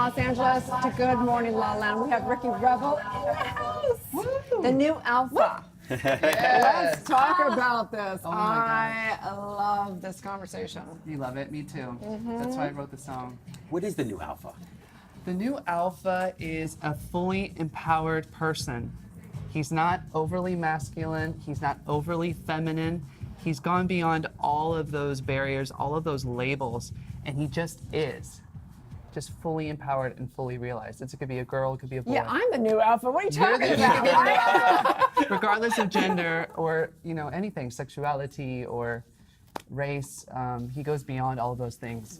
Los Angeles to Good Morning LaLa. We have Ricky Rebel in the house. Woo. The new alpha. Let's talk about this. Oh my I love this conversation. You love it? Me too. That's why I wrote the song. What is the new alpha? The new alpha is a fully empowered person. He's not overly masculine. He's not overly feminine. He's gone beyond all of those barriers, all of those labels, and he just is. Just fully empowered and fully realized. It could be a girl, it could be a boy. Yeah, I'm the new alpha. What are you talking about? Regardless of gender or anything, sexuality or race, he goes beyond all of those things.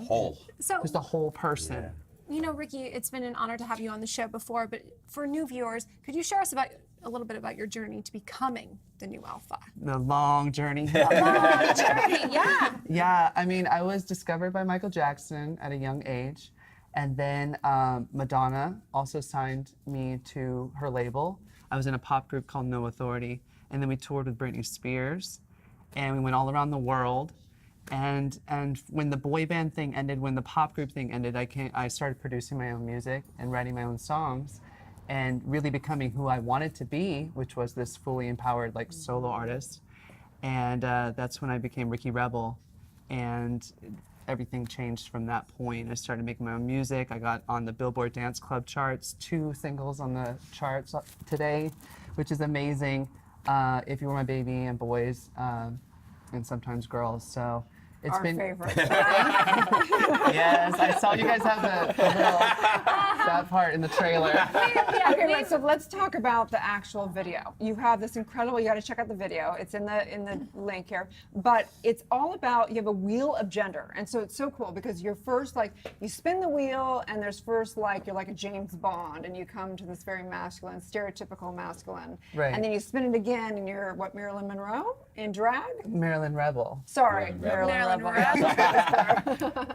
Whole. So, Just a whole person. Ricky, it's been an honor to have you on the show before, but for new viewers, could you share us a little bit about your journey to becoming the new alpha? The long journey. Long journey, yeah. Yeah, I mean, I was discovered by Michael Jackson at a young age, and then Madonna also signed me to her label. I was in a pop group called No Authority, and then we toured with Britney Spears, and we went all around the world. And when the boy band thing ended, when the pop group thing ended, I started producing my own music and writing my own songs, and really becoming who I wanted to be, which was this fully empowered solo artist. And that's when I became Ricky Rebel, and everything changed from that point. I started making my own music. I got on the Billboard Dance Club charts, 2 singles on the charts today, which is amazing. If You Were My Baby and Boys, and sometimes Girls. So it's Our been favorite. Yes, I saw you guys have the little that part in the trailer. Okay, right, so let's talk about the actual video. You have this incredible, you gotta check out the video. It's in the link here. But it's all about, you have a wheel of gender. And so it's so cool because you're first you spin the wheel and there's first you're like a James Bond and you come to this very masculine, stereotypical masculine. Right. And then you spin it again and you're what, Marilyn Monroe in drag? Marilyn Rebel. Sorry, Marilyn Rebel.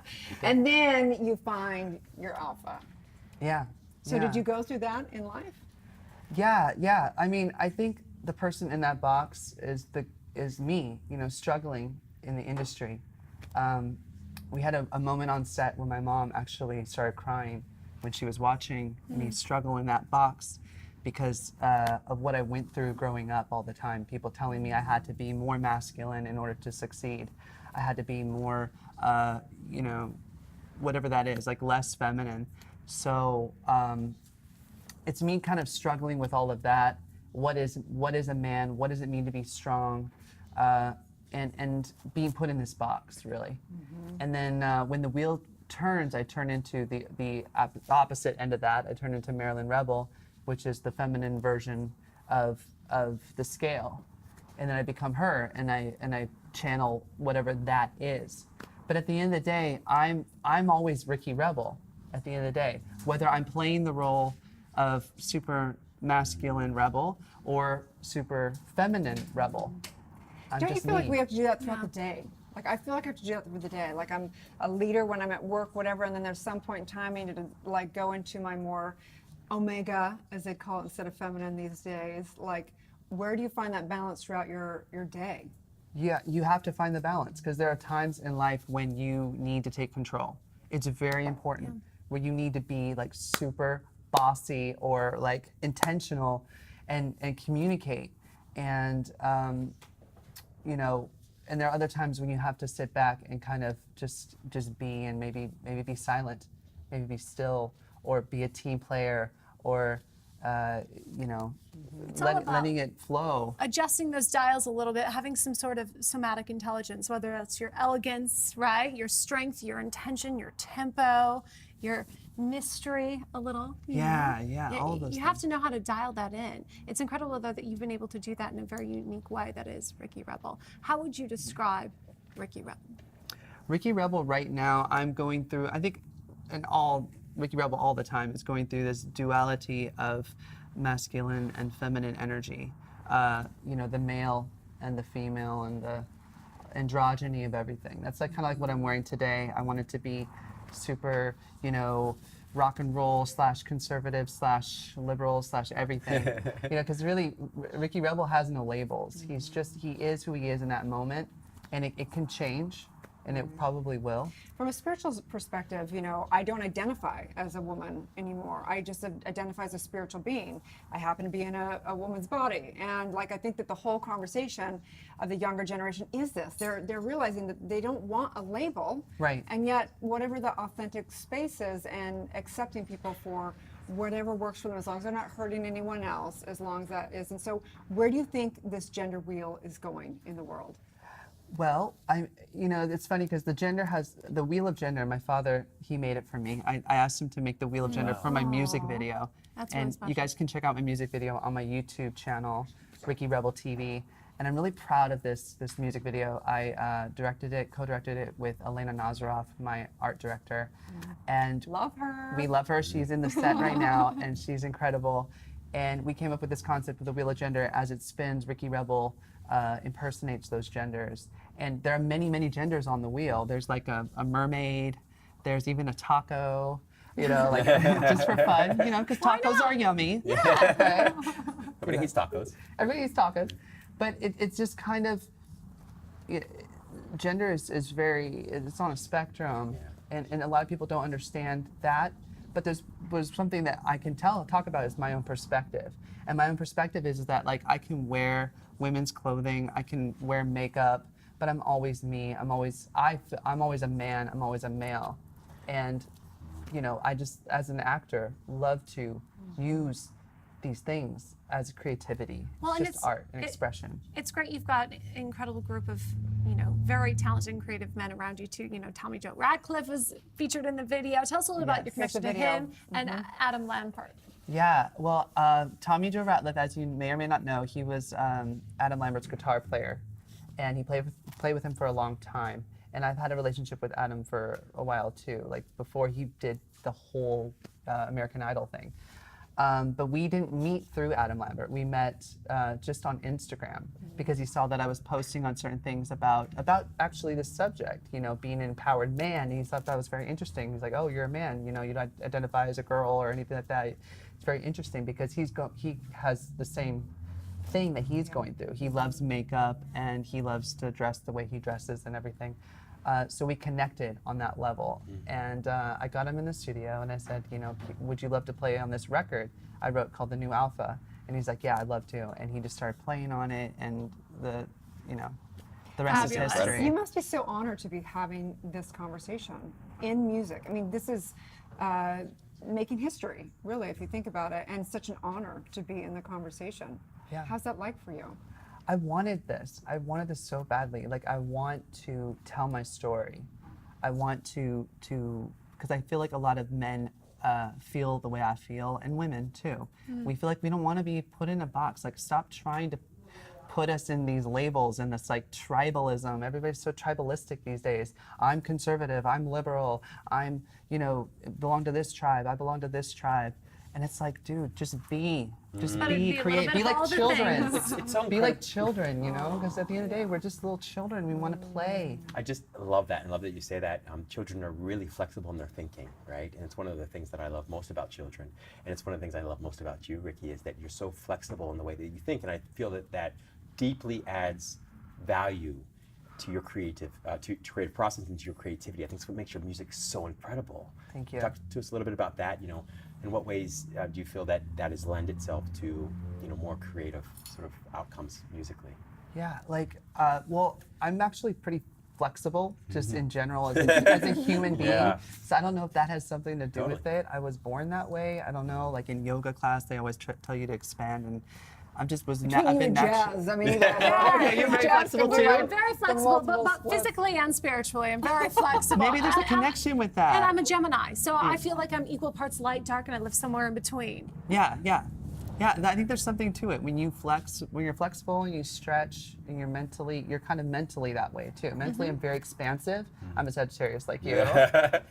And then you find your alpha. Yeah. So yeah. did you go through that in life? Yeah. I mean, I think the person in that box is me, struggling in the industry. We had a moment on set where my mom actually started crying when she was watching me struggle in that box because of what I went through growing up all the time. People telling me I had to be more masculine in order to succeed. I had to be more, whatever that is, less feminine. So it's me kind of struggling with all of that. What is a man? What does it mean to be strong? And being put in this box, really. And then when the wheel turns, I turn into the opposite end of that. I turn into Marilyn Rebel, which is the feminine version of the scale. And then I become her, and I channel whatever that is. But at the end of the day, I'm always Ricky Rebel. At the end of the day, whether I'm playing the role of super masculine rebel or super feminine rebel. Don't you feel like we have to do that throughout the day? I feel like I have to do that through the day. I'm a leader when I'm at work, whatever, and then there's some point in time I need to go into my more omega, as they call it, instead of feminine these days. Where do you find that balance throughout your day? Yeah, you have to find the balance because there are times in life when you need to take control. It's very important where you need to be super bossy or intentional and communicate. And and there are other times when you have to sit back and kind of just be and maybe be silent, maybe be still, or be a team player, or letting it flow. Adjusting those dials a little bit, having some sort of somatic intelligence, whether that's your elegance, right? Your strength, your intention, your tempo, your mystery a little. Yeah, all of those You have to know how to dial that in. It's incredible, though, that you've been able to do that in a very unique way that is Ricky Rebel. How would you describe Ricky Rebel? Ricky Rebel right now, I'm going through, I think, Ricky Rebel all the time is going through this duality of masculine and feminine energy. The male and the female and the androgyny of everything. That's kind of what I'm wearing today. I want it to be super, rock and roll / conservative / liberal / everything. Because really, Ricky Rebel has no labels. He is who he is in that moment, and it can change. and it probably will. From a spiritual perspective, I don't identify as a woman anymore. I just identify as a spiritual being. I happen to be in a woman's body. And I think that the whole conversation of the younger generation is this. They're realizing that they don't want a label. Right. And yet, whatever the authentic space is, and accepting people for whatever works for them, as long as they're not hurting anyone else, as long as that is. And so where do you think this gender wheel is going in the world? Well, it's funny because the wheel of gender. My father, he made it for me. I asked him to make the wheel of gender for my music video. That's really and special. you guys can check out my music video on my YouTube channel, Ricky Rebel TV. And I'm really proud of this music video. I co-directed it with Elena Nazaroff, my art director. And Love her. we love her. She's in the set right now, and she's incredible. And we came up with this concept of the wheel of gender. As it spins, Ricky Rebel impersonates those genders. And there are many, many genders on the wheel. There's like a mermaid. There's even a taco, just for fun, because tacos are yummy. Yeah. Right? Everybody eats tacos. Everybody eats tacos. But it's just kind of, gender is it's on a spectrum. Yeah. And a lot of people don't understand that. But was something that I can talk about is my own perspective. And my own perspective is that I can wear women's clothing, I can wear makeup, but I'm always me. I'm always a man, I'm always a male. And I just, as an actor, love to use these things as creativity. Well, and it's just art and expression. It's great you've got an incredible group of, very talented and creative men around you too. Tommy Joe Radcliffe was featured in the video. Tell us a little about your Yes, connection the to video. him and Adam Lampert. Yeah, well, Tommy Joe Ratliff, as you may or may not know, he was Adam Lambert's guitar player, and he played with him for a long time. And I've had a relationship with Adam for a while too, before he did the whole American Idol thing. But we didn't meet through Adam Lambert. We met just on Instagram because he saw that I was posting on certain things about actually this subject, being an empowered man. And he thought that was very interesting. He's like, oh, you're a man, you don't identify as a girl or anything like that. It's very interesting because he has the same thing that he's going through. He loves makeup and he loves to dress the way he dresses and everything. So we connected on that level. And I got him in the studio and I said, would you love to play on this record I wrote called The New Alpha? And he's like, yeah, I'd love to. And he just started playing on it, and the rest is Fabulous. history. You must be so honored to be having this conversation in music. I mean, this is making history, really, if you think about it, and such an honor to be in the conversation. Yeah. How's that like for you? I wanted this. I wanted this so badly. I want to tell my story. I want to because I feel like a lot of men feel the way I feel, and women too. We feel like we don't want to be put in a box. Stop trying to put us in these labels and this tribalism. Everybody's so tribalistic these days. I'm conservative, I'm liberal, I'm, belong to this tribe, I belong to this tribe. And it's dude, just be create, be like children. It's so Be like children, because at the end of the day, we're just little children. We want to play. I just love that, and love that you say that. Children are really flexible in their thinking, right? And it's one of the things that I love most about children. And it's one of the things I love most about you, Ricky, is that you're so flexible in the way that you think. And I feel that deeply adds value to your creative process and to your creativity. I think it's what makes your music so incredible. Thank you. Talk to us a little bit about that. In what ways do you feel that has lent itself to more creative sort of outcomes musically? Yeah, well, I'm actually pretty flexible just in general as a human being. Yeah. So I don't know if that has something to do Totally. with it. I was born that way. I don't know. In yoga class, they always tell you to expand, and I've You been and jazz. I mean, you're very flexible too. I'm very flexible, but multiple splits. physically and spiritually, I'm very flexible. Maybe there's a And- connection with that. And I'm a Gemini, so I feel like I'm equal parts light, dark, and I live somewhere in between. Yeah. I think there's something to it. When you're flexible and you stretch, and you're kind of mentally that way too. Mentally, I'm very expansive. I'm a Sagittarius like you,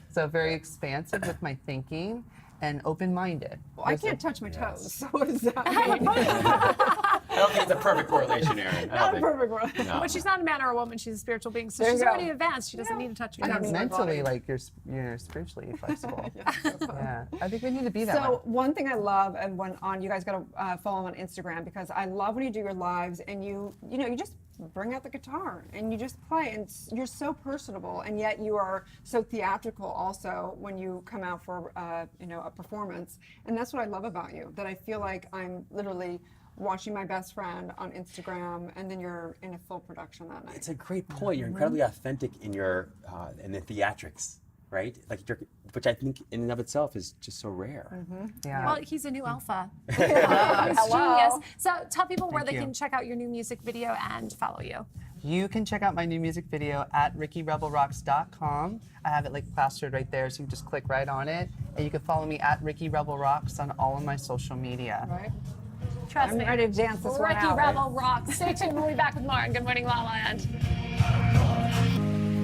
so very expansive with my thinking and open-minded. Well, I can't touch my toes, so what does that mean? I don't think it's a perfect correlation, Erin. Not a perfect world. No. But she's not a man or a woman, she's a spiritual being, so There you she's go. already advanced. She doesn't need to touch your I toes. don't need my Mentally, body. you're spiritually flexible. Yeah, I think we need to be that way. So one thing I love, and you guys got to follow him on Instagram, because I love when you do your lives and you just bring out the guitar and you just play, and you're so personable, and yet you are so theatrical also when you come out for a performance. And that's what I love about you, that I feel like I'm literally watching my best friend on Instagram, and then you're in a full production that night. It's a great point. You're incredibly authentic in your in the theatrics, right? Like which I think in and of itself is just so rare. Yeah. Well, he's a new alpha. He's Hello. genius. So tell people where Thank they you. can check out your new music video and follow you. You can check out my new music video at rickyrebelrocks.com. I have it plastered right there, so you just click right on it. And you can follow me at Ricky Rebel Rocks on all of my social media. Right? Trust I'm me. ready to dance this one Ricky out. Rebel rocks. Stay tuned. We'll be back with more on Good Morning LaLa and